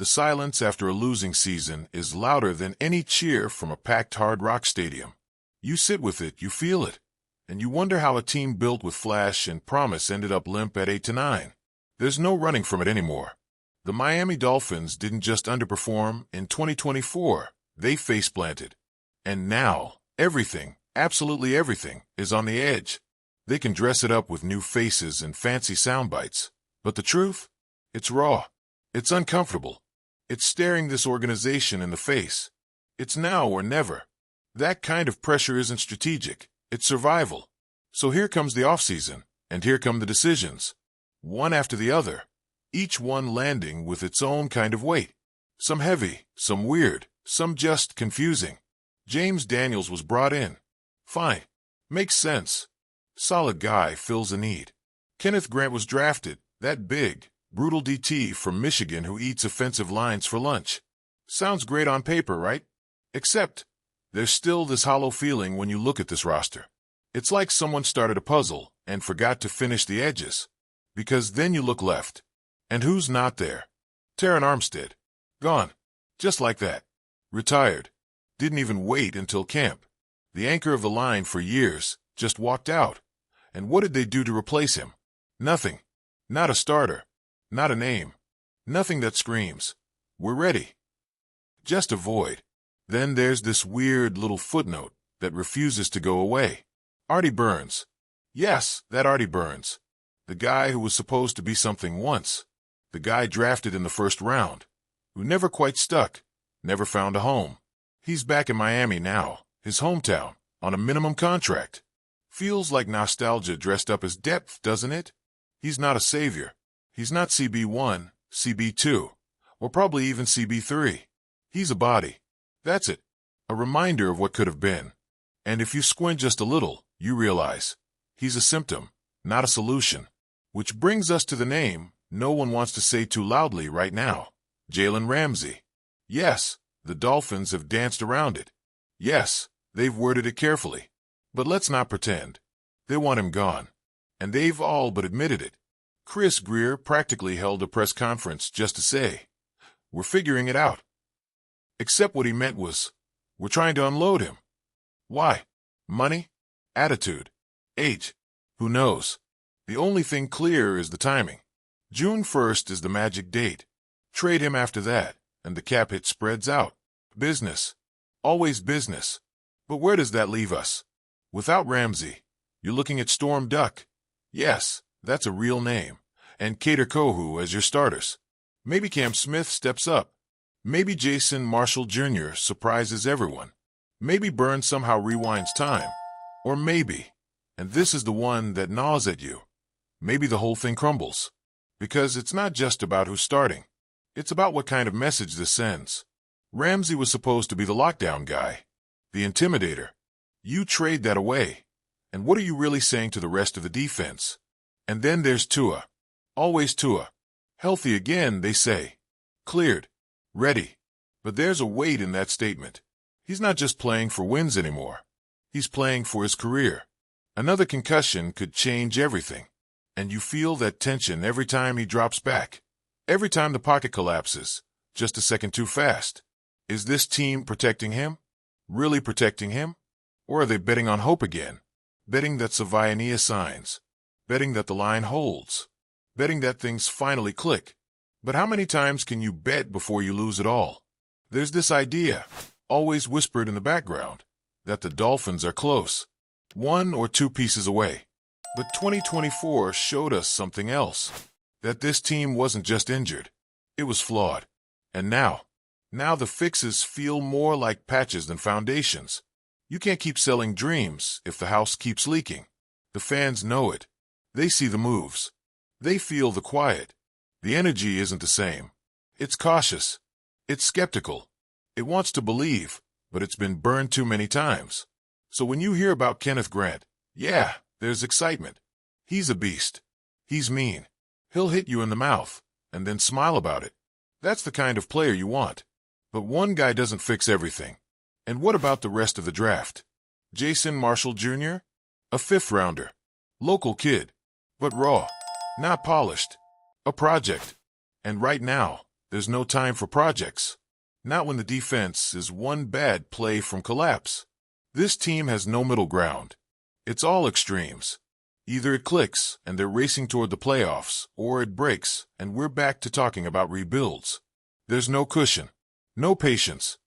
The silence after a losing season is louder than any cheer from a packed Hard Rock Stadium. You sit with it, you feel it, and you wonder how a team built with flash and promise ended up limp at 8-9. There's no running from it anymore. The Miami Dolphins didn't just underperform in 2024, they face-planted. And now, everything, absolutely everything, is on the edge. They can dress it up with new faces and fancy sound bites. But the truth? It's raw. It's uncomfortable. It's staring this organization in the face. It's now or never. That kind of pressure isn't strategic. It's survival. So here comes the offseason, and here come the decisions. One after the other. Each one landing with its own kind of weight. Some heavy, some weird, some just confusing. James Daniels was brought in. Fine. Makes sense. Solid guy, fills a need. Kenneth Grant was drafted, that big, brutal DT from Michigan who eats offensive lines for lunch. Sounds great on paper, right? Except, there's still this hollow feeling when you look at this roster. It's like someone started a puzzle and forgot to finish the edges. Because then you look left. And who's not there? Terron Armstead. Gone. Just like that. Retired. Didn't even wait until camp. The anchor of the line for years just walked out. And what did they do to replace him? Nothing. Not a starter. Not a name. Nothing that screams, we're ready. Just a void. Then there's this weird little footnote that refuses to go away. Artie Burns. Yes, that Artie Burns. The guy who was supposed to be something once. The guy drafted in the first round. Who never quite stuck. Never found a home. He's back in Miami now, his hometown, on a minimum contract. Feels like nostalgia dressed up as depth, doesn't it? He's not a savior. He's not CB1, CB2, or probably even CB3. He's a body. That's it. A reminder of what could have been. And if you squint just a little, you realize he's a symptom, not a solution. Which brings us to the name no one wants to say too loudly right now. Jalen Ramsey. Yes, the Dolphins have danced around it. Yes, they've worded it carefully. But let's not pretend. They want him gone. And they've all but admitted it. Chris Greer practically held a press conference just to say, we're figuring it out. Except what he meant was, we're trying to unload him. Why? Money? Attitude? Age? Who knows? The only thing clear is the timing. June 1st is the magic date. Trade him after that, and the cap hit spreads out. Business. Always business. But where does that leave us? Without Ramsey, you're looking at Storm Duck. Yes, that's a real name. And Kader Kohu as your starters. Maybe Cam Smith steps up. Maybe Jason Marshall Jr. surprises everyone. Maybe Burns somehow rewinds time. Or maybe, and this is the one that gnaws at you, maybe the whole thing crumbles. Because it's not just about who's starting. It's about what kind of message this sends. Ramsey was supposed to be the lockdown guy. The intimidator. You trade that away. And what are you really saying to the rest of the defense? And then there's Tua. Always Tua. Healthy again, they say. Cleared. Ready. But there's a weight in that statement. He's not just playing for wins anymore. He's playing for his career. Another concussion could change everything. And you feel that tension every time he drops back. Every time the pocket collapses. Just a second too fast. Is this team protecting him? Really protecting him? Or are they betting on hope again? Betting that Savaiania signs. Betting that the line holds. Betting that things finally click. But how many times can you bet before you lose it all? There's this idea, always whispered in the background, that the Dolphins are close. 1 or 2 pieces away. But 2024 showed us something else. That this team wasn't just injured. It was flawed. And now the fixes feel more like patches than foundations. You can't keep selling dreams if the house keeps leaking. The fans know it. They see the moves. They feel the quiet. The energy isn't the same. It's cautious. It's skeptical. It wants to believe, but it's been burned too many times. So when you hear about Kenneth Grant, yeah, there's excitement. He's a beast. He's mean. He'll hit you in the mouth, and then smile about it. That's the kind of player you want. But one guy doesn't fix everything. And what about the rest of the draft? Jason Marshall Jr.? A 5th-rounder. Local kid. But raw. Not polished. A project. And right now, There's no time for projects. Not when the defense is one bad play from collapse. This team has no middle ground. It's all extremes. Either it clicks and they're racing toward the playoffs, or it breaks and we're back to talking about rebuilds. There's no cushion, no patience,